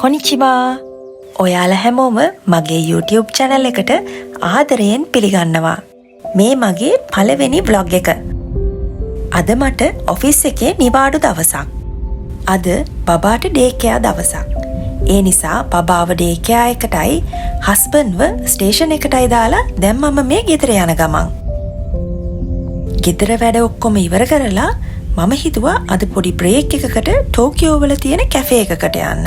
කොනිචිවා ඔයාලා හැමෝම මගේ YouTube channel එකට ආදරයෙන් පිළිගන්නවා. මේ මගේ පළවෙනි vlog එක. අද මට ඔෆිස් එකේ නිවාඩු දවසක්. අද බබාට ඩේ කෙයා දවසක්. ඒ නිසා බබාව ඩේ කෙයා එකටයි හස්බන්ඩ්ව ස්ටේෂන් එකටයි දාලා දැන් මම මේ ගෙදර යන ගමන්. ගෙදර වැඩ ඔක්කොම ඉවර කරලා මම හිතුවා අද පොඩි බ්‍රේක් එකකට ටෝකියෝ වල තියෙන කැෆේ එකකට යන්න.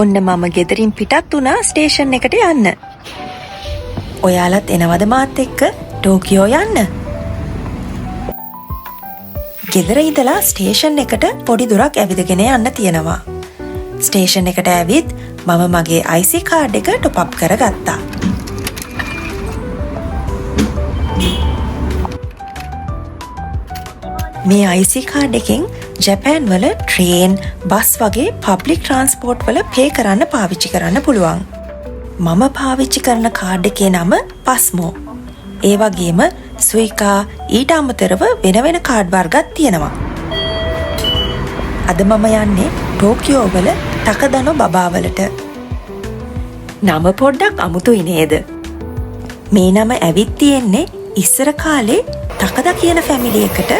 ඔන්න මම ගෙදරින් පිටත් වුණා ස්ටේෂන් එකට යන්න. ඔයාලත් එනවද මාත් එක්ක ටෝකියෝ යන්න? ගෙදර ඉඳලා ස්ටේෂන් එකට පොඩි දුරක් ඇවිදගෙන යන්න තියෙනවා. ස්ටේෂන් එකට ඇවිත් මම මගේ IC කාඩ් එක টොප් අප් කරගත්තා. මේ IC කාඩ් එකෙන් ජපාන් වල ට්‍රේන්, බස් වගේ පබ්ලික් ට්‍රාන්ස්පෝර්ට් වල පේ කරන්න පාවිච්චි කරන්න පුළුවන්. මම පාවිච්චි කරන කාඩ් එකේ නම පස්මෝ. ඒ වගේම සුයිකා ඊට අමතරව වෙන වෙන කාඩ් වර්ගත් තියෙනවා. අද මම යන්නේ ටෝකියෝ වල ටකදනෝ බබාවලට. නම පොඩ්ඩක් අමුතුයි නේද? මේ නම ඇවිත් තියෙන්නේ ඉස්සර කාලේ ටකදා කියන ෆැමිලි එකට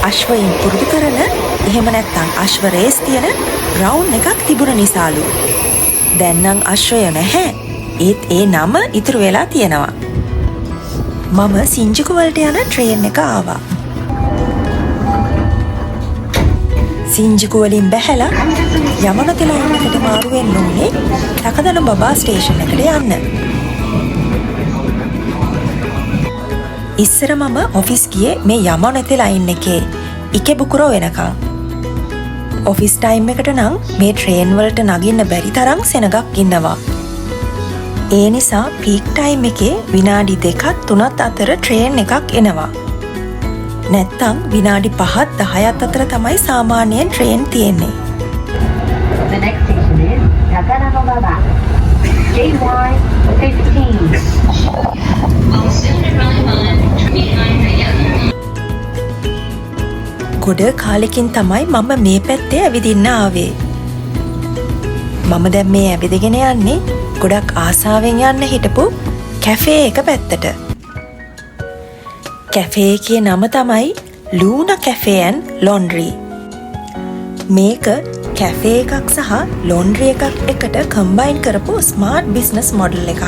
අශ්වයින් පුරුදු කරන එහෙම නැත්නම් අශ්ව රේස් තියෙන ග්‍රවුන්ඩ් එකක් තිබුණ නිසාලු. දැන් නම් අශ්වය නැහැ. ඒත් ඒ නම ඉතුරු වෙලා තියෙනවා. මම සින්ජුකු වලට යන ට්‍රේන් එක ආවා. සින්ජුකු වලින් බැහැලා යමනොත ලයින් එකට මාරු වෙන්න ඕනේ ටකදනෝ බබා ස්ටේෂන් එකට යන්න. ඉස්සර මම ඔෆිස් ගියේ මේ යමනොත ලයින් එකේ ඉකෙබුකුරෝ වෙනකන්. ඔෆිස් ටයිම් එකට නම් මේ ට්‍රේන් වලට නගින්න බැරි තරම් සෙනගක් ඉන්නවා. ඒ නිසා පීක් ටයිම් එකේ විනාඩි 2-3 අතර ට්‍රේන් එකක් එනවා. නැත්තම් විනාඩි 5-10 අතර තමයි සාමාන්‍යයෙන් ට්‍රේන් තියෙන්නේ. The next station is Takanagababa. JY15. Will soon arrive on behind the yellow. ගොඩ කාලෙකින් තමයි මම මේ පැත්තේ ඇවිදින්න ආවේ. මම දැන් මේ ඇවිදගෙන යන්නේ ගොඩක් ආසාවෙන් යන්න හිටපු කැෆේ එක පැත්තට. කැෆේ එකේ නම තමයි ලූනා කැෆේ ඇන් ලොන්ඩ්‍රි. මේක කැෆේ එකක් සහ ලොන්ඩ්‍රි එකක් එකට කම්බයින් කරපු ස්මාර්ට් බිස්නස් මොඩල් එකක්.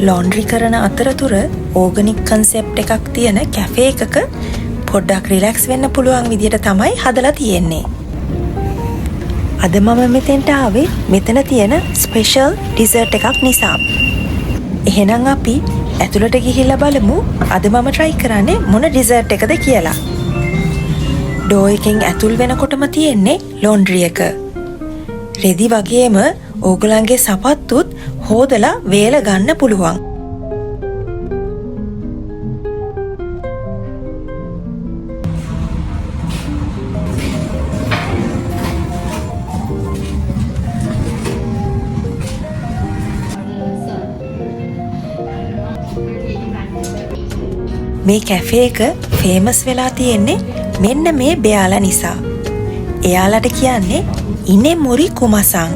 ලොන්ඩ්‍රි කරන අතරතුර ඕගනික් කන්සෙප්ට් එකක් තියෙන කැෆේ එකක පොඩ්ඩක් රිලැක්ස් වෙන්න පුළුවන් විදියට තමයි හදලා තියෙන්නේ. අද මම මෙතෙන්ට ආවේ මෙතන තියෙන ස්පෙෂල් ඩිසර්ට් එකක් නිසා. එහෙනම් අපි ඇතුළට ගිහිල්ලා බලමු අද මම try කරන්නේ මොන ඩිසර්ට් එකද කියලා. ඩෝ එකෙන් ඇතුල් වෙනකොටම තියෙන්නේ ලොන්ඩ්‍රි එක. රෙදි වගේම ඕගලන්ගේ සපත්තුත් හොදලා වේල ගන්න පුළුවන්. මේ කැෆේ එක ෆේමස් වෙලා තියෙන්නේ මෙන්න මේ බෙයාලා නිසා. එයාලට කියන්නේ ඉනෙමුරි කුමසන්.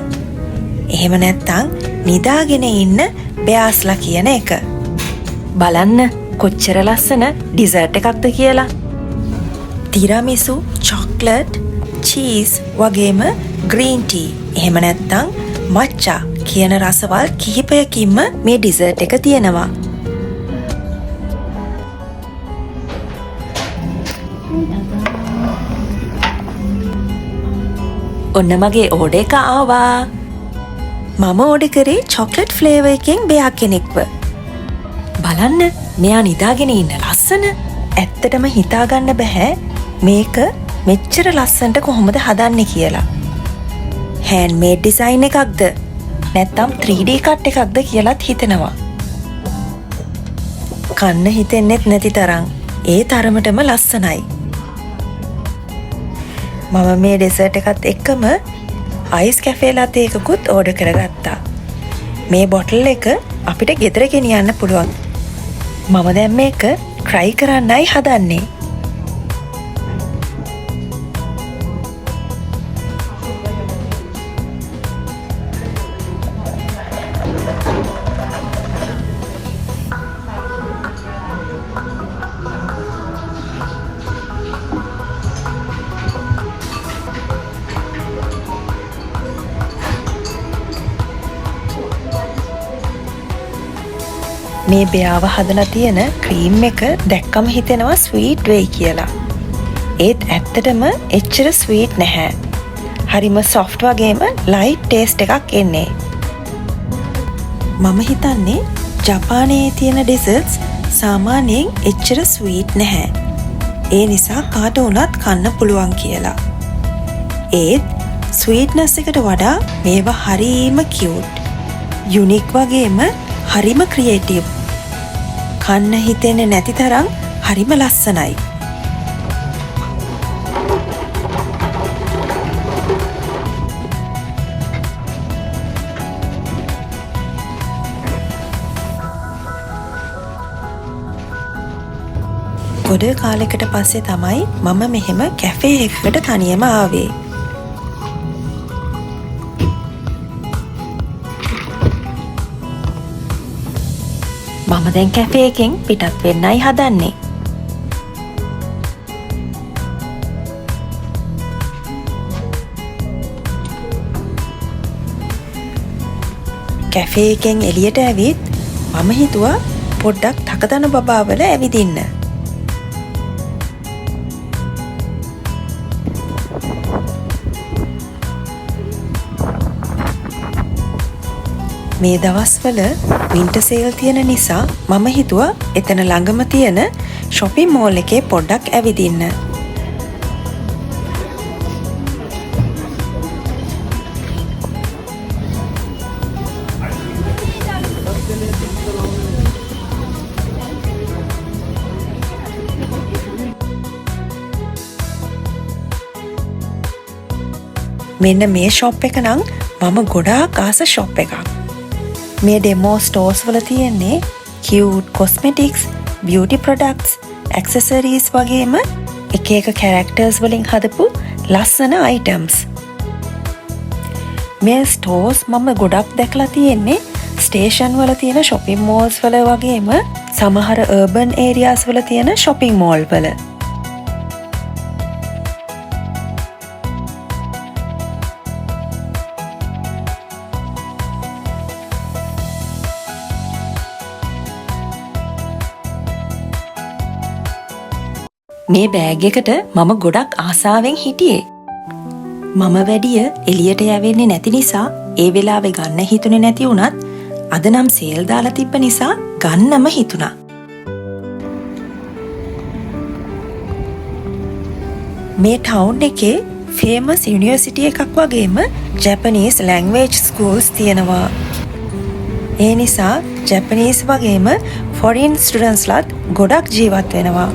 එහෙම නැත්නම් නිදාගෙන ඉන්න බෙයාස්ලා කියන එක. බලන්න කොච්චර ලස්සන ඩිසර්ට් එකක්ද කියලා. තිරමිසු, චොක්ලට්, චීස් වගේම ග්‍රීන් ටී එහෙම නැත්නම් මච්චා කියන රසවල් කිහිපයකින්ම මේ ඩිසර්ට් එක තියෙනවා. ඔන්න මගේ ඕඩර් එක ආවා. මම ඕඩර් කරේ චොක්ලට් ෆ්ලේවර් එකෙන් බෙයා කෙනෙක්ව. බලන්න මෙයා නිදාගෙන ඉන්න ලස්සන. ඇත්තටම හිතාගන්න බෑ මේක මෙච්චර ලස්සනට කොහොමද හදන්නේ කියලා. හෑන්ඩ් මේඩ් ඩිසයින් එකක්ද නැත්නම් 3D කට් එකක්ද කියලාත් හිතෙනවා. කන්න හිතෙන්නෙත් නැති තරම් ඒ තරමටම ලස්සනයි. මම මේ ඩෙසර්ට් එකත් එක්කම අයිස් කැෆේ ලාතේ එකකුත් ඕඩර් කරගත්තා. මේ බොටල් එක අපිට ගෙදර ගෙනියන්න පුළුවන්. මම දැන් මේක try කරන්නයි හදන්නේ. මේ බෙයාව හදලා තියෙන ක්‍රීම් එක දැක්කම හිතෙනවා ස්වීට් වෙයි කියලා. ඒත් ඇත්තටම එච්චර ස්වීට් නැහැ. හරිම සොෆ්ට් වගේම ලයිට් ටේස්ට් එකක් එන්නේ. මම හිතන්නේ ජපානයේ තියෙන ඩෙසර්ට්ස් සාමාන්‍යයෙන් එච්චර ස්වීට් නැහැ. ඒ නිසා කාට වුණත් කන්න පුළුවන් කියලා. ඒත් ස්වීට්නස් එකට වඩා මේවා හරීම කියුට්. යුනික් වගේම හරිම ක්‍රියේටිව්. කන්න හිතෙන්නේ නැති තරම් හරිම ලස්සනයි. ගොඩ කාලෙකට පස්සේ තමයි මම මෙහෙම කැෆේ එකකට තනියම ආවේ. මම දැන් කැෆේ එකෙන් පිටත් වෙන්නයි හදන්නේ. කැෆේ එකෙන් එළියට ඇවිත් මම හිතුවා පොඩ්ඩක් තකදන බබාවල ඇවිදින්න. මේ දවස්වල වින්ටර් සේල් තියෙන නිසා මම හිතුවා එතන ළඟම තියෙන shopping mall එකේ පොඩ්ඩක් ඇවිදින්න. මෙන්න මේ ෂොප් එක නම් මම ගොඩාක් ආස ෂොප් එකක්. මේ ඩෙමෝ ස්ටෝර්ස් වල තියෙන්නේ cute cosmetics, beauty products, accessories වගේම එක එක characters වලින් හදපු ලස්සන items. මේ ස්ටෝර්ස් මම ගොඩක් දැකලා තියෙන්නේ ස්ටේෂන් වල තියෙන shopping malls වල වගේම සමහර urban areas වල තියෙන shopping mall වල. මේ බෑග් එකට මම ගොඩක් ආසාවෙන් හිටියේ. මම වැඩිය එළියට යවෙන්නේ නැති නිසා ඒ වෙලාවේ ගන්න හිතුනේ නැති වුණත් අද නම් සේල් දාලා තිබ්බ නිසා ගන්නම හිතුණා. මේ ටවුන් එකේ ෆේමස් යුනිවර්සිටි එකක් වගේම ජැපනීස් ලැන්ග්වේජ් ස්කූල්ස් තියෙනවා. ඒ නිසා ජැපනීස් වගේම ෆොරින් ස්ටුඩන්ට්ස්ලාත් ගොඩක් ජීවත් වෙනවා.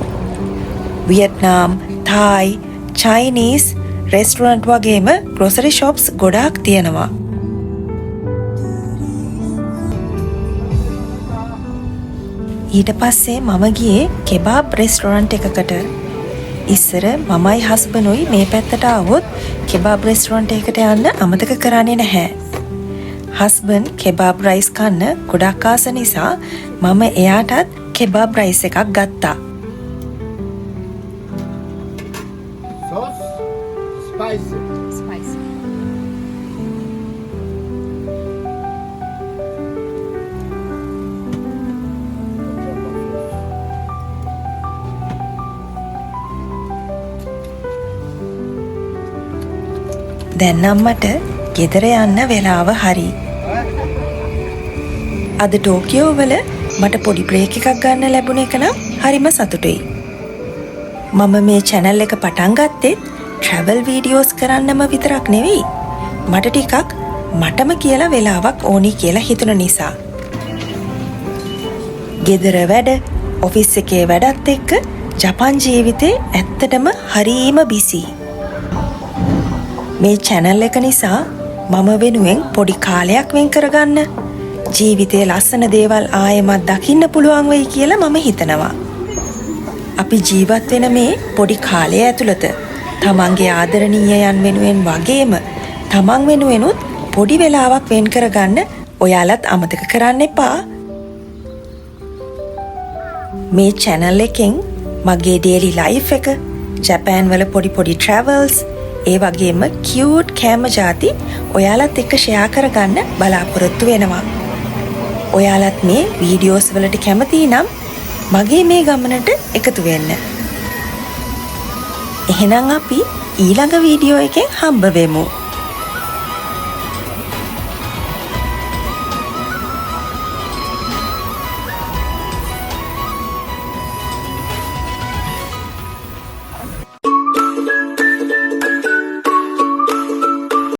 වියට්නාම්, තායි, චයිනීස් රෙස්ටුරන්ට් වගේම ග්‍රොසරි ෂොප්ස් ගොඩාක් තියෙනවා. ඊට පස්සේ මම ගියේ කෙබාබ් රෙස්ටොරන්ට් එකකට. ඉස්සර මමයි හස්බන්ඩ්ුයි මේ පැත්තට ආවොත් කෙබාබ් රෙස්ටොරන්ට් එකකට යන්න අමතක කරන්නේ නැහැ. හස්බන්ඩ් කෙබාබ් රයිස් කන්න ගොඩක් ආස නිසා මම එයාටත් කෙබාබ් රයිස් එකක් ගත්තා. Spicy. දැන් නම් මට ගෙදර යන්න වෙලාව හරි. අද ටෝකියෝ වල මට පොඩි බ්‍රේක් එකක් ගන්න ලැබුණ එක නම් හරිම සතුටුයි. මම මේ channel එක පටන් ගත්තේ travel videos කරන්නම විතරක් නෙවෙයි. මට ටිකක් මටම කියලා වෙලාවක් ඕනි කියලා හිතුන නිසා. ගෙදර වැඩ, ඔෆිස් එකේ වැඩත් එක්ක ජපාන් ජීවිතේ ඇත්තටම හරීම බිසි. මේ channel එක නිසා මම වෙනුවෙන් පොඩි කාලයක් වෙන් කරගන්න, ජීවිතේ ලස්සන දේවල් ආයෙමත් දකින්න පුළුවන් වෙයි කියලා මම හිතනවා. අපි ජීවත් වෙන මේ පොඩි කාලය ඇතුළත තමන්ගේ ආදරණීයයන් වෙනුවෙන් වගේම තමන් වෙනුවෙනුත් පොඩි වෙලාවක් වෙන් කරගන්න ඔයාලත් අමතක කරන්න එපා. මේ channel එකෙන් මගේ daily life එක, ජපාන් වල පොඩි travels, ඒ වගේම cute කෑම ಜಾති ඔයාලත් එක්ක share කරගන්න බලාපොරොත්තු වෙනවා. ඔයාලත් මේ වීඩියෝස් වලට කැමති නම් මගේ මේ ගමනට එකතු වෙන්න. එහෙනම් අපි ඊළඟ වීඩියෝ එකෙන් හම්බ වෙමු.